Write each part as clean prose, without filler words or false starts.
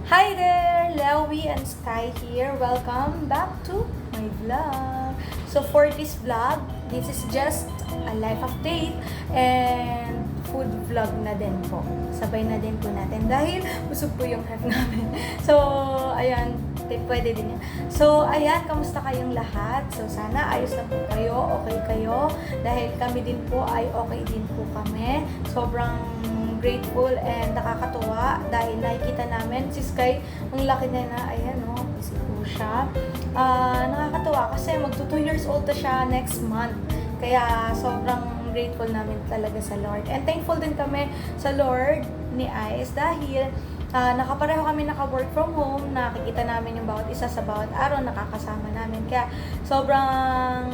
Hi there! Lewy and Sky here. Welcome back to my vlog. So for this vlog, this is just a life update and food vlog na din po. Sabay na din po natin dahil busog po yung ref namin. So, ayan, pwede din yan. So, ayan, kamusta kayong lahat? So, sana ayos na po kayo, okay kayo. Dahil kami din po ay okay din po kami. Sobrang grateful and nakakatuwa dahil nakikita namin si Sky, ang laki na ayan o, kasi po siya. Nakakatuwa kasi magto 2 years old na siya next month. Kaya sobrang grateful namin talaga sa Lord. And thankful din kami sa Lord ni Ice dahil nakapareho kami naka-work from home, nakikita namin yung bawat isa sa bawat araw, nakakasama namin. Kaya sobrang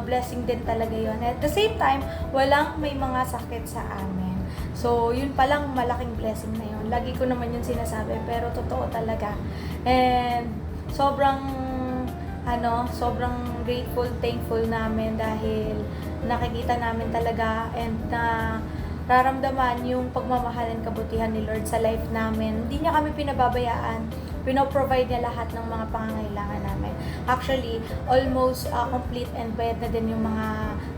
blessing din talaga yon. At the same time, walang may mga sakit sa amin. So, yun palang malaking blessing na yun. Lagi ko naman yun sinasabi, pero totoo talaga. And sobrang grateful, thankful namin dahil nakikita namin talaga and nararamdaman yung pagmamahal and kabutihan ni Lord sa life namin. Hindi niya kami pinababayaan. Pino-provide niya lahat ng mga pangangailangan namin. Actually, almost complete and bayad na din yung mga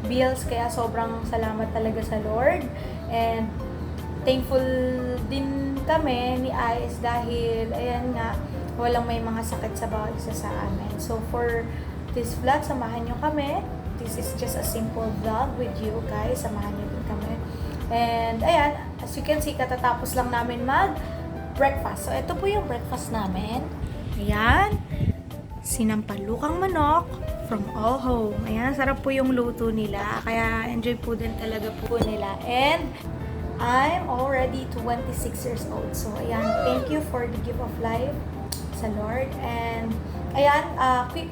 bills. Kaya sobrang salamat talaga sa Lord. And thankful din kami ni Ice dahil, ayan nga, walang may mga sakit sa bawat isa sa amin. So, for this vlog, samahan nyo kami. This is just a simple vlog with you guys. Samahan nyo din kami. And, ayan, as you can see, katatapos lang namin mag-breakfast. So, ito po yung breakfast namin. Ayan. Sinampalukang manok from All Home. Ayan, sarap po yung luto nila. Kaya, enjoy po din talaga po nila. And, I'm already 26 years old. So, ayan, thank you for the gift of life sa Lord. And, ayan, quick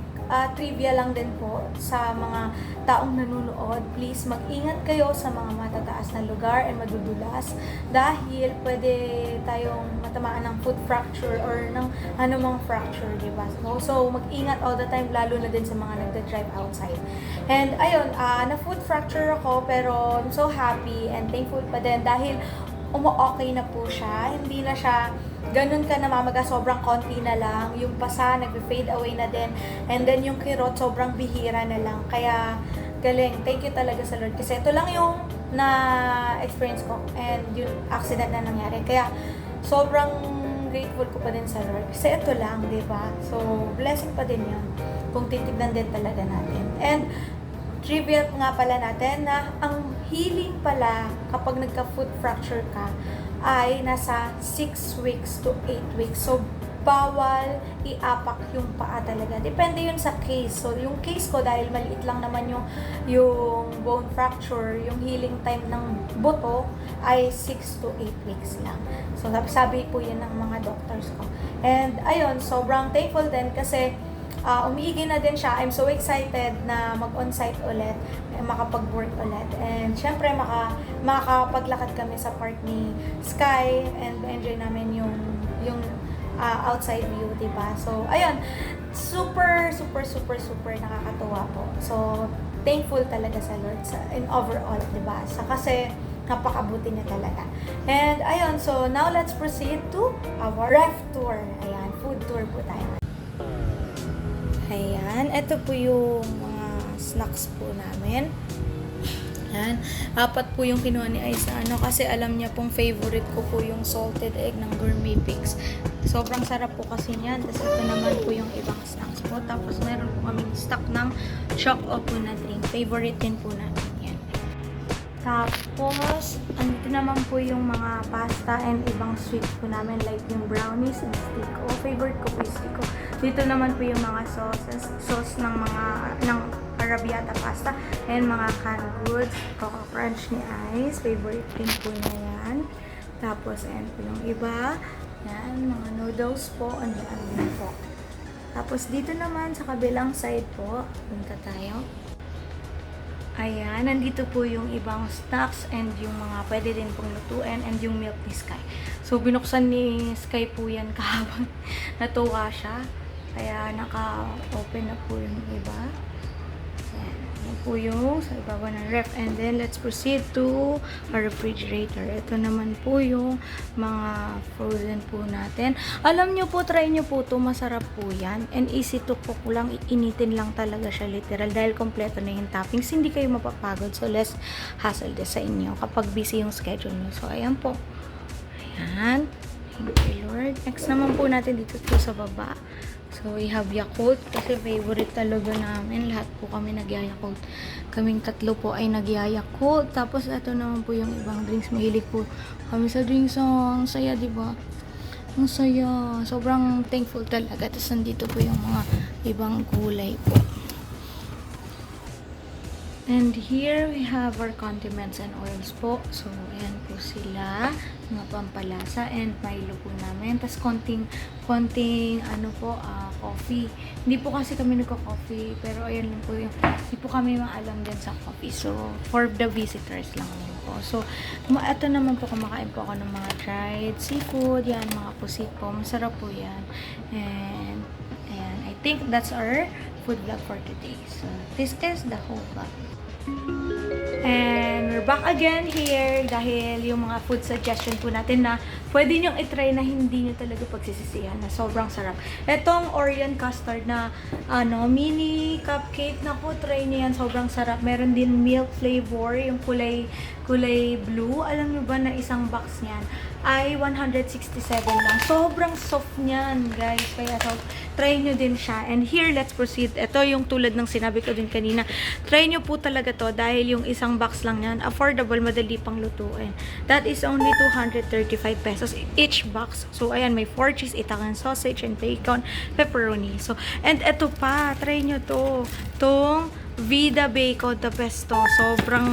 trivia lang din po sa mga taong nanonood. Please, mag-ingat kayo sa mga matataas na lugar and madudulas dahil pwede tayong matamaan ng foot fracture or ng anumang fracture, diba? So, mag-ingat all the time, lalo na din sa mga nagda-drive outside. And, ayun, na-foot fracture ako pero I'm so happy and thankful pa din dahil umu-okay na po siya. Hindi na siya ganun ka namamaga, sobrang konti na lang. Yung pasa, nag-fade away na din. And then yung kirot, sobrang bihira na lang. Kaya, galing. Thank you talaga sa Lord. Kasi ito lang yung na-experience ko. And yung accident na nangyari. Kaya, sobrang grateful ko pa din sa Lord. Kasi ito lang, di ba? So, blessing pa din yun. Kung titignan din talaga natin. And, trivia nga pala natin na ang healing pala kapag nagka-foot fracture ka ay nasa 6 weeks to 8 weeks. So, bawal iapak yung paa talaga. Depende yun sa case. So, yung case ko, dahil maliit lang naman yung bone fracture, yung healing time ng buto ay 6 to 8 weeks lang. So, sabi po yun ng mga doctors ko. And, ayun, sobrang thankful din kasi umiigi na din siya. I'm so excited na mag-on-site ulit, makapag-work ulit. And syempre, makakapaglakad kami sa park ni Sky and enjoy namin yung outside view, diba? So, ayun, super nakakatuwa po. So, thankful talaga sa Lord in overall, diba? Kasi, napakabuti niya talaga. And, ayun, so now let's proceed to our ref tour. Ayan, food tour po tayo. Ayan, ito po yung mga snacks po namin. Ayan, 4 po yung kinuha ni Ice kasi alam niya pong favorite ko po yung salted egg ng Gourmet Pix. Sobrang sarap po kasi niyan. Tapos ito naman po yung ibang snacks po. Tapos meron po kaming stock ng Shock Opo na drink. Favorite din po namin yan. Tapos, andito naman po yung mga pasta and ibang sweets po namin like yung brownies and stick. Favorite ko po yung stick ko. Dito naman po yung mga sauce ng Arabiata pasta and mga canned goods. Coco Crunch ni Ice. Favorite din po na yan. Tapos, ayan po yung iba. Yan, mga noodles po. Andiyan din po. Tapos, dito naman sa kabilang side po, punta tayo. Ayan, nandito po yung ibang snacks and yung mga pwede din pong lutuin and yung milk ni Sky. So, binuksan ni Sky po yan kahabang natuwa siya. Kaya, naka-open na po yung iba. Ayan, yan po yung sa ibabaw ng ref. And then, let's proceed to our refrigerator. Ito naman po yung mga frozen po natin. Alam nyo po, try nyo po to. Masarap po yan. And easy to cook lang. Initin lang talaga siya literal. Dahil kompleto na yung toppings, hindi kayo mapapagod. So, less hassle din sa inyo kapag busy yung schedule nyo. So, ayan po. Ayan. Thank you, Lord. Next naman po natin dito po sa baba. So, we have Yakult kasi favorite talaga namin. Lahat po kami nagyayakult. Kaming tatlo po ay nagyayakult. Tapos, ito naman po yung ibang drinks. Mahilig po kami sa drinks. Ang saya, diba? Ang saya. Sobrang thankful talaga. Tapos, nandito po yung mga ibang gulay po. And here, we have our condiments and oils po. So, ayan po sila. Mga pampalasa and Milo po namin. Tapos, konting, ano po, coffee. Hindi po kasi kami nagko-coffee. Pero, ayan lang po yung, hindi po kami maalam din sa coffee. So, for the visitors lang din po. So, ito naman po, kumakain po ako ng mga dried seafood. Yan, mga pusit po. Masarap po yan. And, ayan, I think that's our food vlog for today. So, this is the whole vlog. And we're back again here dahil yung mga food suggestion po natin na pwede nyong itry na hindi nyo talaga pagsisisihan na sobrang sarap. Itong Oreo custard na mini cupcake, naku, try nyo yan, sobrang sarap. Meron din milk flavor, yung kulay blue. Alam nyo ba na isang box niyan ay 167 lang. Sobrang soft niyan, guys. Kaya try nyo din siya. And here, let's proceed. Ito yung tulad ng sinabi ko din kanina. Try nyo po talaga to dahil yung isang box lang yan, affordable, madali pang lutuin. That is only 235 pesos each box. So, ayan, may 4 cheese, Italian sausage, and bacon, pepperoni. So, and ito pa, try nyo to. Tong Vida Bacon, the best to. Sobrang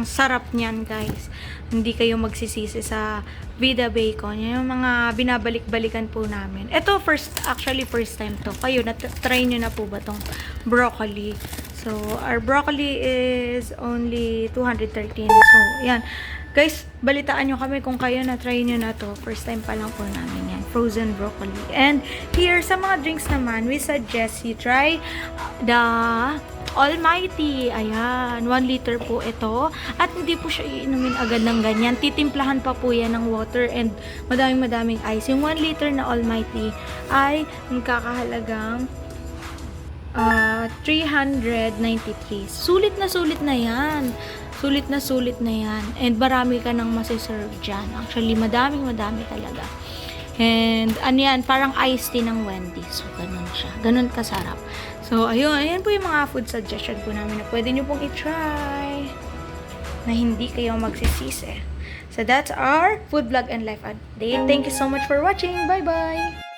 sarap niyan, guys. Hindi kayo magsisisi sa Vida Bacon. Yan yung mga binabalik-balikan po namin. Ito, first time to. Kayo, try nyo na po ba tong broccoli? So, our broccoli is only 213. So, yan. Guys, balitaan nyo kami kung kayo na-try nyo na to. First time pa lang po namin yan. Frozen broccoli. And here, sa mga drinks naman, we suggest you try the Almighty. Ayan, 1 liter po ito. At hindi po siya iinumin agad ng ganyan. Titimplahan pa po yan ng water and madaming ice. Yung 1 liter na Almighty ay magkakahalagang 393. Sulit na yan. Sulit na yan. And marami ka nang masiserve dyan. Actually, madami talaga. And, yan, parang iced tea ng Wendy's. So, ganun siya. Ganun kasarap. So, ayan po yung mga food suggestion po namin na pwede nyo pong i-try na hindi kayo magsisisi. So, that's our food vlog and life update. Thank you so much for watching. Bye-bye!